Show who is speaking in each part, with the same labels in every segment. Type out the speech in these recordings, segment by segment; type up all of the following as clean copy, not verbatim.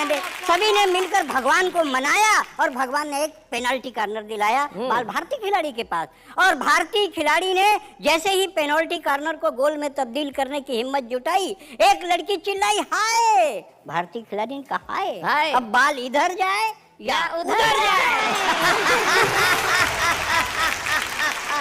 Speaker 1: दे। सभी ने मिलकर भगवान को मनाया और भगवान ने एक पेनल्टी कॉर्नर दिलाया बाल भारतीय खिलाड़ी के पास। और भारतीय खिलाड़ी ने जैसे ही पेनल्टी कॉर्नर को गोल में तब्दील करने की हिम्मत जुटाई, एक लड़की चिल्लाई हाय। भारतीय खिलाड़ी ने कहा हाय, अब बाल इधर जाए या उधर जाए।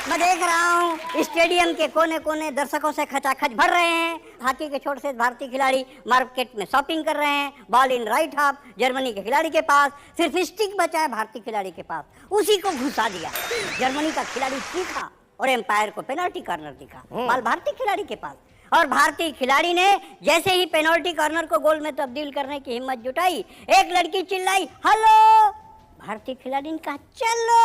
Speaker 1: मैं देख रहा हूँ स्टेडियम के कोने कोने दर्शकों से खचाखच भर रहे हैं। हॉकी के छोटे से भारतीय खिलाड़ी मार्केट में शॉपिंग कर रहे हैं। Ball in right half Germany के खिलाड़ी के पास, सिर्फ स्टिक बचा है भारतीय खिलाड़ी के पास, उसी को घुसा दिया। जर्मनी का खिलाड़ी चीखा और एम्पायर को पेनल्टी कॉर्नर दिखा, बॉल भारतीय खिलाड़ी के पास। और भारतीय खिलाड़ी ने जैसे ही पेनल्टी कॉर्नर को गोल में तब्दील करने की हिम्मत जुटाई, एक लड़की चिल्लाई हेलो। भारतीय खिलाड़ी ने कहा चलो।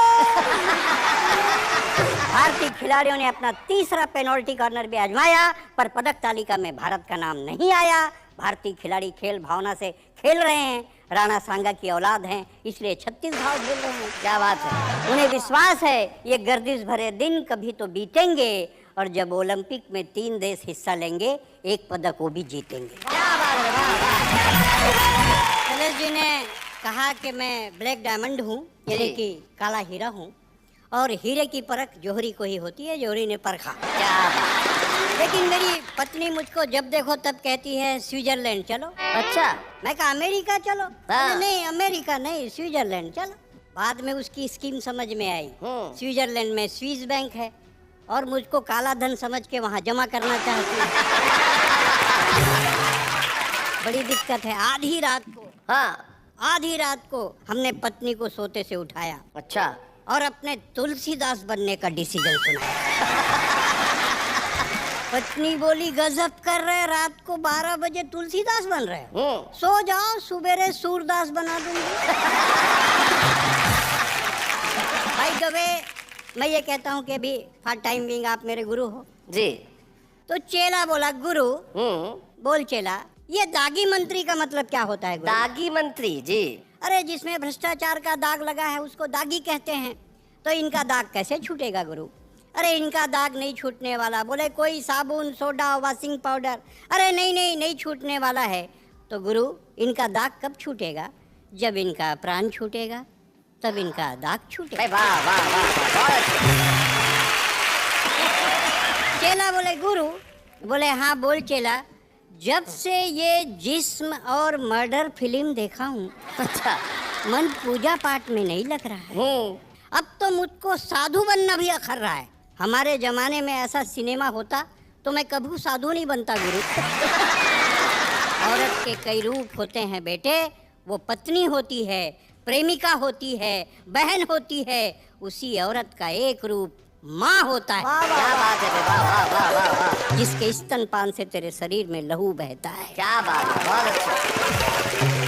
Speaker 1: भारतीय खिलाड़ियों ने अपना तीसरा पेनल्टी कॉर्नर भी आजमाया, पर पदक तालिका में भारत का नाम नहीं आया। भारतीय खिलाड़ी खेल भावना से खेल रहे हैं, राणा सांगा की औलाद हैं, इसलिए 36 भाव खेल रहे हैं। क्या बात है, उन्हें विश्वास है ये गर्दिश भरे दिन कभी तो बीतेंगे और जब ओलंपिक में 3 देश हिस्सा लेंगे, एक पदक वो भी जीतेंगे। क्या बात है। कलेश जी ने कहा कि मैं ब्लैक डायमंड हूँ, यानी कि काला हीरा हूँ, और हीरे की परख जौहरी को ही होती है, जौहरी ने परखा। लेकिन मेरी पत्नी मुझको जब देखो तब कहती है स्विट्जरलैंड चलो। अच्छा, मैं कहा अमेरिका चलो। नहीं अमेरिका नहीं, स्विट्जरलैंड चलो। बाद में उसकी स्कीम समझ में आई। स्विट्जरलैंड में स्विस बैंक है और मुझको काला धन समझ के वहाँ जमा करना चाहती है। बड़ी दिक्कत है। आधी रात को हमने पत्नी को सोते से उठाया। अच्छा, और अपने तुलसीदास बनने का डिसीजन सुनाया। पत्नी बोली गजब कर रहे, रात को 12 बजे तुलसीदास बन रहे, सो जाओ, सुबेरे सूरदास बना दूंगी। भाई दबे, मैं ये कहता हूँ कि अभी फॉर टाइम बीइंग आप मेरे गुरु हो जी। तो चेला बोला गुरु। बोल चेला, ये दागी मंत्री का मतलब क्या होता है? दागी मंत्री जी, अरे जिसमें भ्रष्टाचार का दाग लगा है उसको दागी कहते हैं। तो इनका दाग कैसे छूटेगा गुरु? अरे इनका दाग नहीं छूटने वाला। बोले कोई साबुन, सोडा, वॉशिंग पाउडर? अरे नहीं छूटने वाला है। तो गुरु इनका दाग कब छूटेगा? जब इनका प्राण छूटेगा तब इनका दाग छूटेगा। वाह वाह वाह। चेला बोले गुरु। बोले हाँ बोल चेला। जब से ये जिस्म और मर्डर फिल्म देखा हूँ, अच्छा, मन पूजा पाठ में नहीं लग रहा है। अब तो मुझको साधु बनना भी अखर रहा है। हमारे जमाने में ऐसा सिनेमा होता तो मैं कभी साधु नहीं बनता गुरु। औरत के कई रूप होते हैं बेटे, वो पत्नी होती है, प्रेमिका होती है, बहन होती है, उसी औरत का एक रूप माँ होता है। क्या बात है, वाह वाह वाह वाह। जिसके स्तनपान से तेरे शरीर में लहू बहता है। क्या बात है, बहुत अच्छा।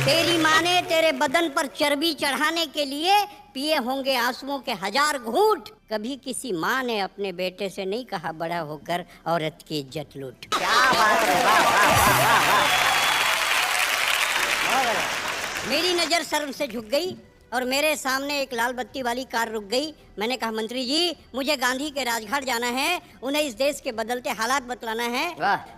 Speaker 1: तेरी माँ ने तेरे बदन पर चर्बी चढ़ाने के लिए पिए होंगे आंसुओं के 1000 घूंट। कभी किसी माँ ने अपने बेटे से नहीं कहा बड़ा होकर औरत की इज्जत लूट। क्या बात है, वाह वाह वाह वाह। मेरी नजर शर्म से झुक गई और मेरे सामने एक लाल बत्ती वाली कार रुक गई। मैंने कहा मंत्री जी मुझे गांधी के राजघाट जाना है, उन्हें इस देश के बदलते हालात बतलाना है।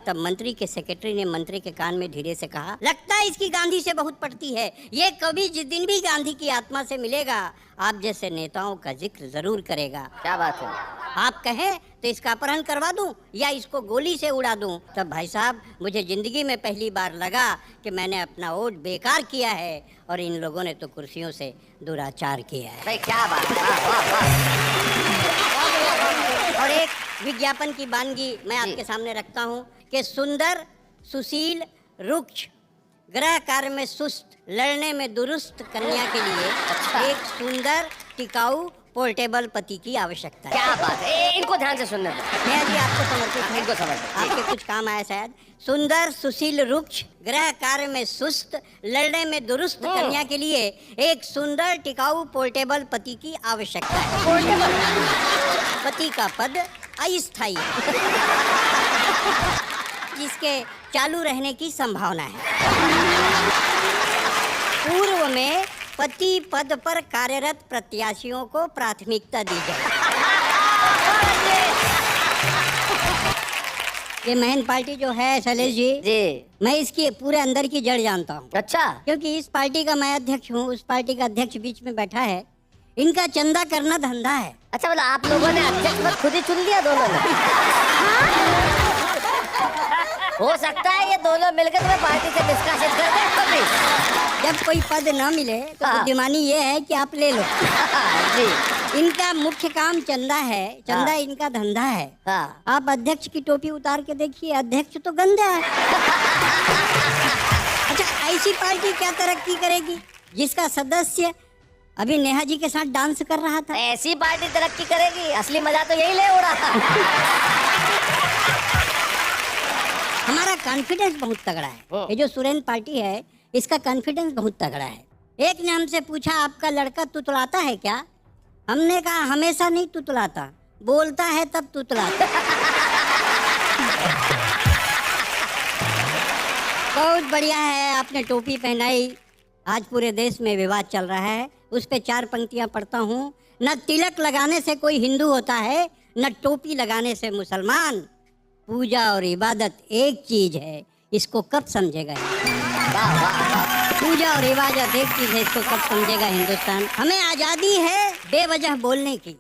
Speaker 1: तब मंत्री के सेक्रेटरी ने मंत्री के कान में धीरे से कहा, लगता है इसकी गांधी से बहुत पड़ती है, ये कभी जिस दिन भी गांधी की आत्मा से मिलेगा आप जैसे नेताओं का जिक्र जरूर करेगा। क्या बात है, आप कहें तो इसका अपहरण करवा दूं या इसको गोली से उड़ा दूं। तब भाई साहब मुझे जिंदगी में पहली बार लगा कि मैंने अपना वोट बेकार किया है और इन लोगों ने तो कुर्सियों से दुराचार किया है। भाई क्या बात है, वाह वाह वाह। और एक विज्ञापन की बानगी मैं आपके सामने रखता हूँ कि सुंदर, सुशील, रुक्ष, गृह कार्य में सुस्त, लड़ने में दुरुस्त कन्या के लिए एक सुंदर, टिकाऊ, पोर्टेबल पति की आवश्यकता है। क्या बात है, इनको ध्यान से सुनना। मैं जी आपको समर्पित हूं, इनको समझ आपके कुछ काम आया शायद। सुंदर, सुशील, रुक्ष, गृह कार्य में सुस्त, लड़ने में दुरुस्त कन्या के लिए एक सुंदर, टिकाऊ, पोर्टेबल पति की आवश्यकता है। पोर्टेबल पति का पद अस्थायी, जिसके चालू रहने की संभावना है। पूर्व में पति पद पर कार्यरत प्रत्याशियों को प्राथमिकता दी जाए। ये महन पार्टी जो है शैलेश जी, मैं इसकी पूरे अंदर की जड़ जानता हूँ।
Speaker 2: अच्छा।
Speaker 1: क्योंकि इस पार्टी का मैं अध्यक्ष हूँ, उस पार्टी का अध्यक्ष बीच में बैठा है। इनका चंदा करना धंधा है।
Speaker 2: अच्छा, मतलब आप लोगों ने अध्यक्ष पद खुद ही चुन लिया दोनों ने? हो सकता है ये दोनों मिलकर तुम्हें पार्टी से निष्कासित कर दें कभी।
Speaker 1: जब कोई पद न मिले तो बुद्धिमानी ये है कि आप ले लो।
Speaker 2: जी।
Speaker 1: इनका मुख्य काम चंदा है, चंदा इनका धंधा है। आप अध्यक्ष की टोपी उतार के देखिए, अध्यक्ष तो गंदा है। अच्छा, ऐसी पार्टी क्या तरक्की करेगी जिसका सदस्य अभी नेहा जी के साथ डांस कर रहा था?
Speaker 2: ऐसी पार्टी तरक्की करेगी, असली मजा तो यही ले उड़ा।
Speaker 1: हमारा कॉन्फिडेंस बहुत तगड़ा है। ये जो सुरेंद्र पार्टी है, इसका कॉन्फिडेंस बहुत तगड़ा है। एक ने हमसे पूछा, आपका लड़का तुतलाता है क्या? हमने कहा हमेशा नहीं तुतलाता, बोलता है तब तुतलाता। बहुत बढ़िया है, आपने टोपी पहनाई। आज पूरे देश में विवाद चल रहा है, उस पे 4 पंक्तियां पढ़ता हूँ। न तिलक लगाने से कोई हिंदू होता है, न टोपी लगाने से मुसलमान। पूजा और इबादत एक चीज है, इसको कब समझेगा? पूजा और इबादत एक चीज है, इसको कब समझेगा हिंदुस्तान? हमें आजादी है बेवजह बोलने की,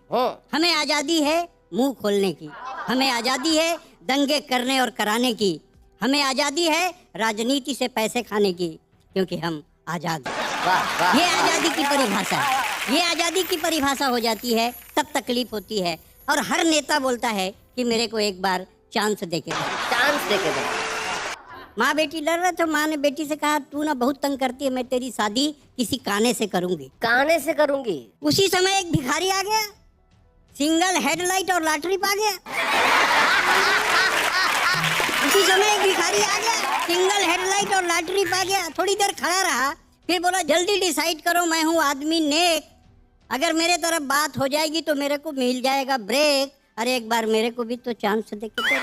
Speaker 1: हमें आजादी है मुंह खोलने की, हमें आजादी है दंगे करने और कराने की, हमें आजादी है राजनीति से पैसे खाने की, क्योंकि हम आजाद हैं। ये आजादी की परिभाषा है। ये आजादी की परिभाषा हो जाती है तब तकलीफ होती है, और हर नेता बोलता है कि मेरे को एक बार चांस देके दो,
Speaker 2: चांस देके दो।
Speaker 1: माँ बेटी लड़ रहे थे, माँ ने बेटी से कहा, तू ना बहुत तंग करती है, मैं तेरी शादी किसी काने से करूंगी।
Speaker 2: काने से करूंगी?
Speaker 1: उसी समय एक भिखारी आ गया, सिंगल हेडलाइट और लॉटरी पा गया। उसी समय एक भिखारी आ गया, सिंगल हेडलाइट और लॉटरी पा गया। थोड़ी देर खड़ा रहा, फिर बोला, जल्दी डिसाइड करो, मैं हूँ आदमी नेक, अगर मेरे तरफ बात हो जाएगी तो मेरे को मिल जाएगा ब्रेक। अरे एक बार मेरे को भी तो चांस दे के देख,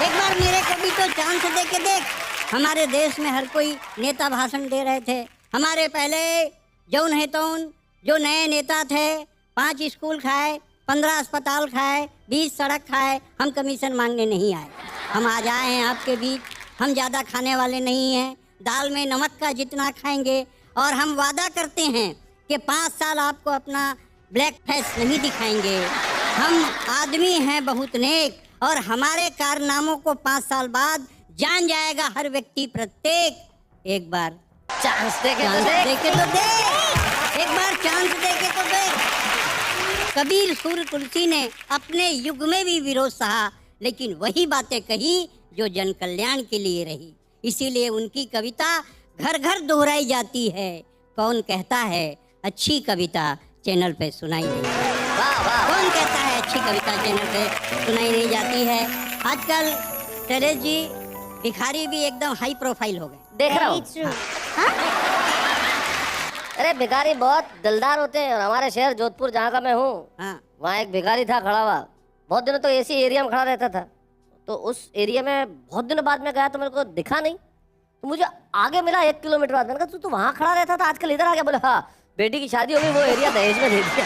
Speaker 1: एक बार मेरे को भी तो चांस दे के देख। हमारे देश में हर कोई नेता भाषण दे रहे थे। हमारे पहले जौन है तौन जो नए नेता थे, 5 स्कूल खाए, 15 अस्पताल खाए, 20 सड़क खाए। हम कमीशन मांगने नहीं आए, हम आज आए हैं आपके बीच। हम ज़्यादा खाने वाले नहीं हैं, दाल में नमक का जितना खाएंगे, और हम वादा करते हैं कि 5 साल आपको अपना ब्लैक फेस नहीं दिखाएंगे। हम आदमी हैं बहुत नेक, और हमारे कारनामों को 5 साल बाद जान जाएगा हर व्यक्ति प्रत्येक। एक बार
Speaker 2: चांस देके
Speaker 1: तो दे, एक बार चांस देके तो दे। कबीर सूर्य तुलसी ने अपने युग में भी विरोध सहा, लेकिन वही बातें कही जो जन कल्याण के लिए रही। इसीलिए उनकी कविता घर घर दोहराई जाती है। कौन कहता है अच्छी कविता चैनल पे सुनाई नहीं? कौन कहता है अच्छी कविता चैनल पे सुनाई नहीं जाती है? आजकल शैलेश जी, भिखारी भी एकदम हाई प्रोफाइल हो गए,
Speaker 2: देख रहा हूँ। अरे भिखारी बहुत दिलदार होते हैं, और हमारे शहर जोधपुर जहाँ का मैं हूँ, वहाँ एक भिखारी था खड़ा हुआ। बहुत दिनों तो ऐसी एरिया में खड़ा रहता था, तो उस एरिया में बहुत दिनों बाद में गया तो मेरे को दिखा नहीं, तो मुझे आगे मिला 1 किलोमीटर बाद। मैंने कहा, तू वहाँ खड़ा रहता था, आजकल इधर आ गया? बोले हाँ, बेटी की शादी हो गई, वो एरिया दहेज में दे दिया।